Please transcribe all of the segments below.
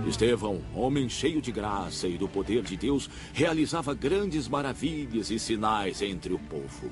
Estevão, homem cheio de graça e do poder de Deus, realizava grandes maravilhas e sinais entre o povo.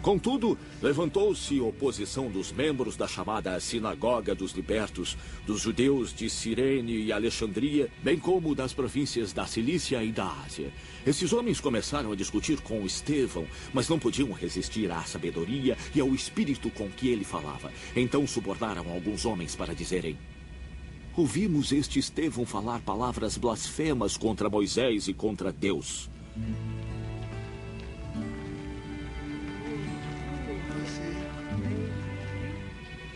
Contudo, levantou-se oposição dos membros da chamada Sinagoga dos Libertos, dos judeus de Cirene e Alexandria, bem como das províncias da Cilícia e da Ásia. Esses homens começaram a discutir com Estevão, mas não podiam resistir à sabedoria e ao espírito com que ele falava. Então subornaram alguns homens para dizerem: ouvimos este Estevão falar palavras blasfemas contra Moisés e contra Deus.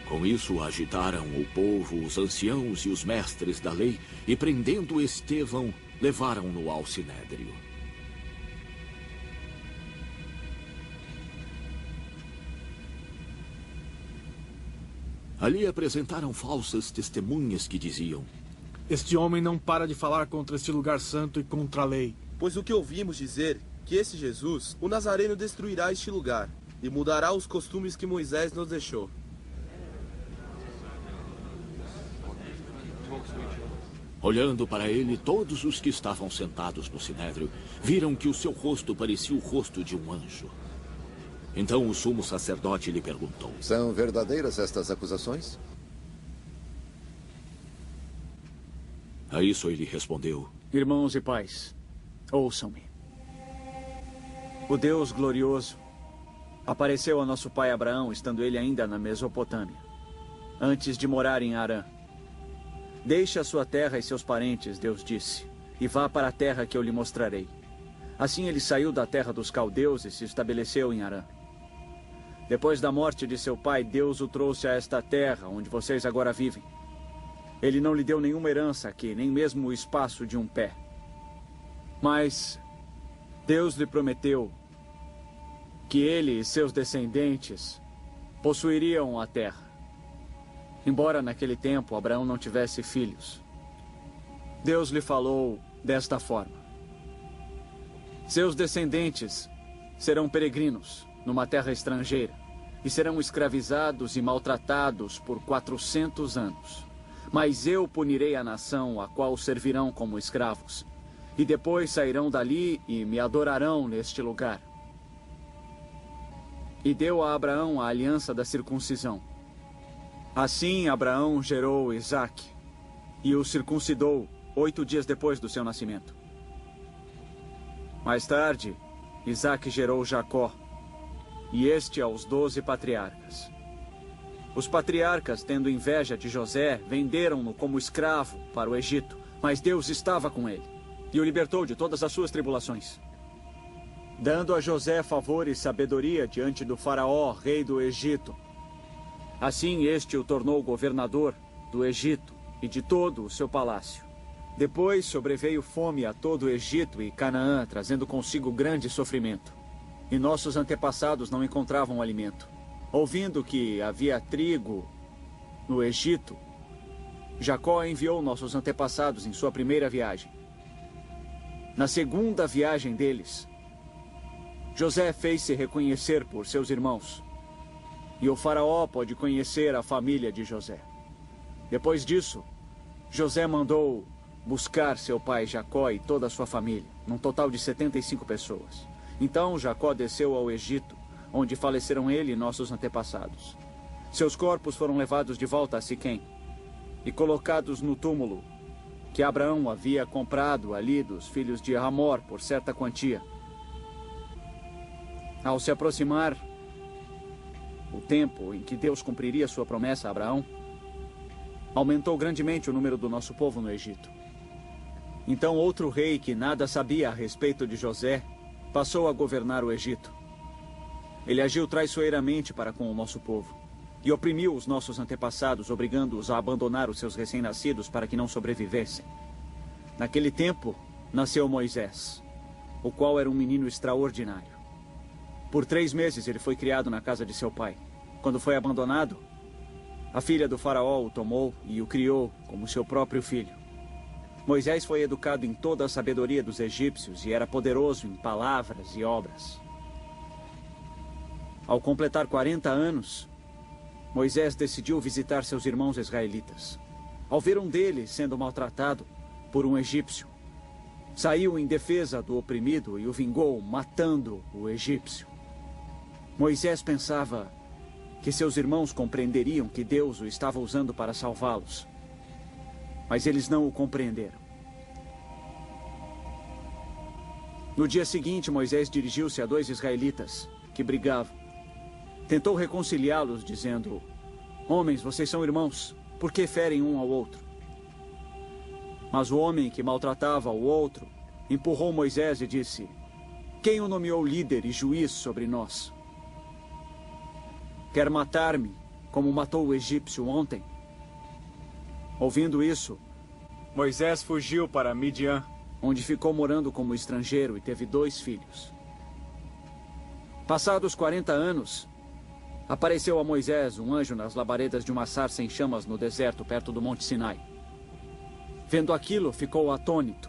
Com isso, agitaram o povo, os anciãos e os mestres da lei, e prendendo Estevão, levaram-no ao sinédrio. Ali apresentaram falsas testemunhas que diziam: este homem não para de falar contra este lugar santo e contra a lei. Pois o que ouvimos dizer, que esse Jesus, o Nazareno, destruirá este lugar e mudará os costumes que Moisés nos deixou. Olhando para ele, todos os que estavam sentados no sinédrio viram que o seu rosto parecia o rosto de um anjo. Então o sumo sacerdote lhe perguntou: são verdadeiras estas acusações? A isso ele respondeu: irmãos e pais, ouçam-me. O Deus glorioso apareceu a nosso pai Abraão, estando ele ainda na Mesopotâmia, antes de morar em Harã. Deixe a sua terra e seus parentes, Deus disse, e vá para a terra que eu lhe mostrarei. Assim ele saiu da terra dos caldeus e se estabeleceu em Harã. Depois da morte de seu pai, Deus o trouxe a esta terra, onde vocês agora vivem. Ele não lhe deu nenhuma herança aqui, nem mesmo o espaço de um pé. Mas Deus lhe prometeu que ele e seus descendentes possuiriam a terra. Embora naquele tempo Abraão não tivesse filhos, Deus lhe falou desta forma: seus descendentes serão peregrinos numa terra estrangeira e serão escravizados e maltratados por 400 anos. Mas eu punirei a nação a qual servirão como escravos, e depois sairão dali e me adorarão neste lugar. E deu a Abraão a aliança da circuncisão. Assim Abraão gerou Isaque e o circuncidou 8 dias depois do seu nascimento. Mais tarde, Isaque gerou Jacó, e este aos 12 patriarcas. Os patriarcas, tendo inveja de José, venderam-no como escravo para o Egito, mas Deus estava com ele e o libertou de todas as suas tribulações, dando a José favor e sabedoria diante do faraó, rei do Egito. Assim este o tornou governador do Egito e de todo o seu palácio. Depois sobreveio fome a todo o Egito e Canaã, trazendo consigo grande sofrimento. E nossos antepassados não encontravam alimento. Ouvindo que havia trigo no Egito, Jacó enviou nossos antepassados em sua primeira viagem. Na segunda viagem deles, José fez-se reconhecer por seus irmãos, e o faraó pôde conhecer a família de José. Depois disso, José mandou buscar seu pai Jacó e toda a sua família, num total de 75 pessoas. Então Jacó desceu ao Egito, onde faleceram ele e nossos antepassados. Seus corpos foram levados de volta a Siquém e colocados no túmulo que Abraão havia comprado ali dos filhos de Hamor por certa quantia. Ao se aproximar o tempo em que Deus cumpriria sua promessa a Abraão, aumentou grandemente o número do nosso povo no Egito. Então outro rei que nada sabia a respeito de José passou a governar o Egito. Ele agiu traiçoeiramente para com o nosso povo e oprimiu os nossos antepassados, obrigando-os a abandonar os seus recém-nascidos para que não sobrevivessem. Naquele tempo, nasceu Moisés, o qual era um menino extraordinário. Por 3 meses ele foi criado na casa de seu pai. Quando foi abandonado, a filha do faraó o tomou e o criou como seu próprio filho. Moisés foi educado em toda a sabedoria dos egípcios e era poderoso em palavras e obras. Ao completar 40 anos, Moisés decidiu visitar seus irmãos israelitas. Ao ver um deles sendo maltratado por um egípcio, saiu em defesa do oprimido e o vingou, matando o egípcio. Moisés pensava que seus irmãos compreenderiam que Deus o estava usando para salvá-los. Mas eles não o compreenderam. No dia seguinte, Moisés dirigiu-se a 2 israelitas que brigavam. Tentou reconciliá-los, dizendo: "Homens, vocês são irmãos, por que ferem um ao outro?" Mas o homem que maltratava o outro empurrou Moisés e disse: "Quem o nomeou líder e juiz sobre nós? Quer matar-me, como matou o egípcio ontem?" Ouvindo isso, Moisés fugiu para Midian, onde ficou morando como estrangeiro e teve 2 filhos. Passados 40 anos, apareceu a Moisés um anjo nas labaredas de uma sarça em chamas no deserto, perto do Monte Sinai. Vendo aquilo, ficou atônito.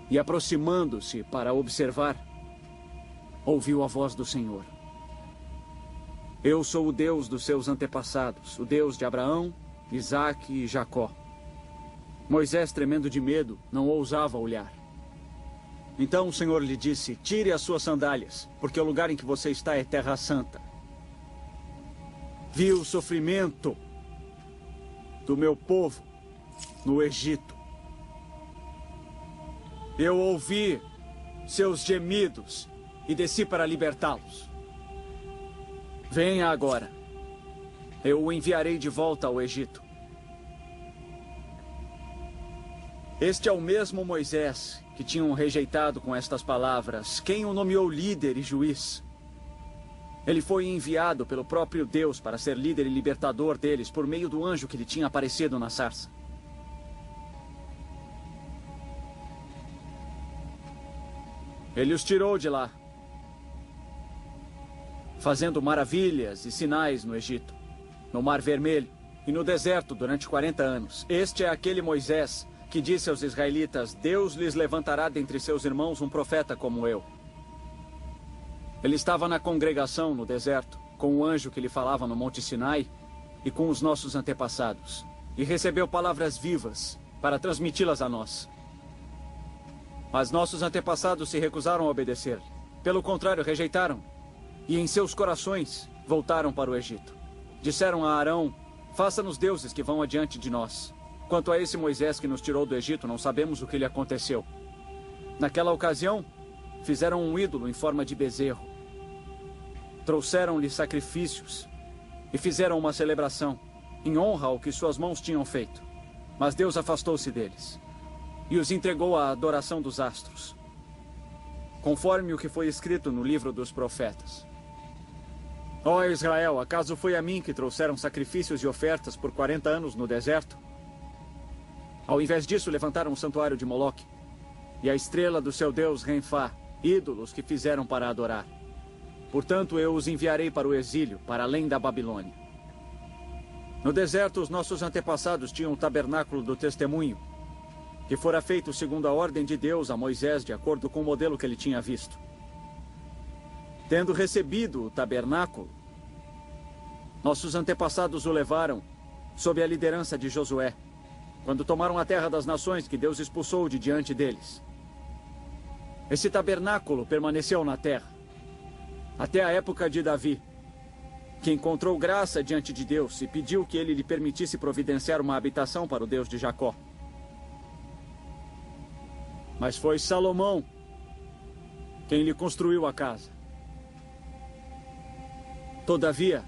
E aproximando-se para observar, ouviu a voz do Senhor: "Eu sou o Deus dos seus antepassados, o Deus de Abraão, Isaque e Jacó." Moisés, tremendo de medo, não ousava olhar. Então o Senhor lhe disse: "Tire as suas sandálias, porque o lugar em que você está é terra santa. Vi o sofrimento do meu povo no Egito. Eu ouvi seus gemidos e desci para libertá-los. Venha agora. Eu o enviarei de volta ao Egito." Este é o mesmo Moisés que tinham rejeitado com estas palavras: "Quem o nomeou líder e juiz?" Ele foi enviado pelo próprio Deus para ser líder e libertador deles por meio do anjo que lhe tinha aparecido na sarça. Ele os tirou de lá, fazendo maravilhas e sinais no Egito, no Mar Vermelho e no deserto durante 40 anos. Este é aquele Moisés que disse aos israelitas: "Deus lhes levantará dentre seus irmãos um profeta como eu." Ele estava na congregação no deserto, com o anjo que lhe falava no Monte Sinai e com os nossos antepassados, e recebeu palavras vivas para transmiti-las a nós. Mas nossos antepassados se recusaram a obedecer. Pelo contrário, rejeitaram, e em seus corações voltaram para o Egito. Disseram a Arão: "Faça-nos deuses que vão adiante de nós. Quanto a esse Moisés que nos tirou do Egito, não sabemos o que lhe aconteceu." Naquela ocasião, fizeram um ídolo em forma de bezerro. Trouxeram-lhe sacrifícios e fizeram uma celebração em honra ao que suas mãos tinham feito. Mas Deus afastou-se deles e os entregou à adoração dos astros, conforme o que foi escrito no livro dos profetas. Ó Israel, acaso foi a mim que trouxeram sacrifícios e ofertas por 40 anos no deserto? Ao invés disso, levantaram o santuário de Moloque e a estrela do seu deus Renfá, ídolos que fizeram para adorar. Portanto, eu os enviarei para o exílio, para além da Babilônia. No deserto, os nossos antepassados tinham o tabernáculo do testemunho, que fora feito segundo a ordem de Deus a Moisés, de acordo com o modelo que ele tinha visto. Tendo recebido o tabernáculo, nossos antepassados o levaram sob a liderança de Josué, quando tomaram a terra das nações que Deus expulsou de diante deles. Esse tabernáculo permaneceu na terra até a época de Davi, que encontrou graça diante de Deus e pediu que ele lhe permitisse providenciar uma habitação para o Deus de Jacó. Mas foi Salomão quem lhe construiu a casa. Todavia,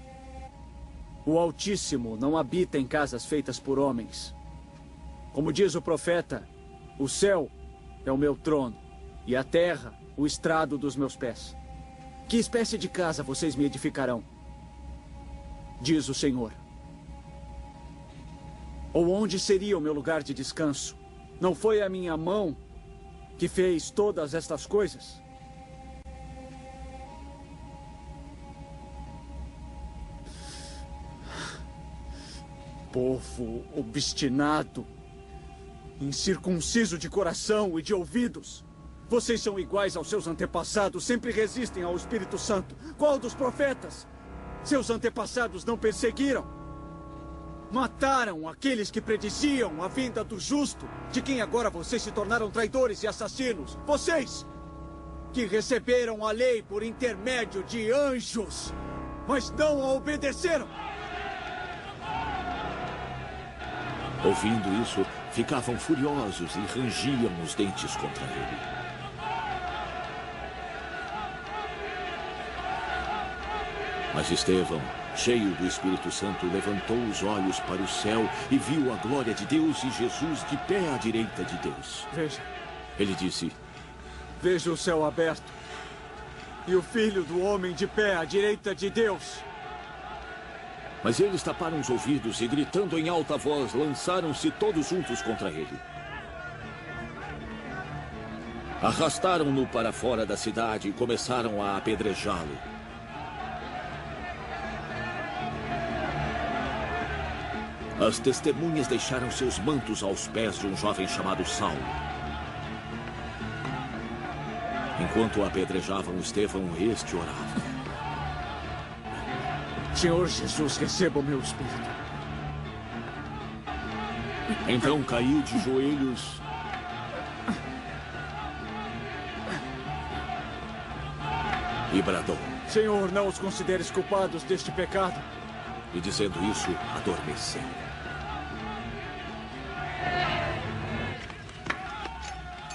o Altíssimo não habita em casas feitas por homens. Como diz o profeta: "O céu é o meu trono e a terra o estrado dos meus pés. Que espécie de casa vocês me edificarão?" diz o Senhor. "Ou onde seria o meu lugar de descanso? Não foi a minha mão que fez todas estas coisas?" Povo obstinado incircunciso de coração e de ouvidos. Vocês são iguais aos seus antepassados, sempre resistem ao Espírito Santo. Qual dos profetas? Seus antepassados não perseguiram? Mataram aqueles que prediziam a vinda do justo, de quem agora vocês se tornaram traidores e assassinos. Vocês, que receberam a lei por intermédio de anjos, mas não a obedeceram. Ouvindo isso, ficavam furiosos e rangiam os dentes contra ele. Mas Estevão, cheio do Espírito Santo, levantou os olhos para o céu e viu a glória de Deus e Jesus de pé à direita de Deus. Veja. Ele disse: Veja o céu aberto e o Filho do Homem de pé à direita de Deus. Mas eles taparam os ouvidos e, gritando em alta voz, lançaram-se todos juntos contra ele. Arrastaram-no para fora da cidade e começaram a apedrejá-lo. As testemunhas deixaram seus mantos aos pés de um jovem chamado Saulo. Enquanto apedrejavam Estevão, este orava: Senhor Jesus, receba o meu espírito. Então caiu de joelhos e bradou. Senhor, não os consideres culpados deste pecado. E dizendo isso, adormeceu.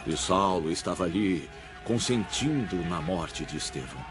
E Saulo estava ali, consentindo na morte de Estevão.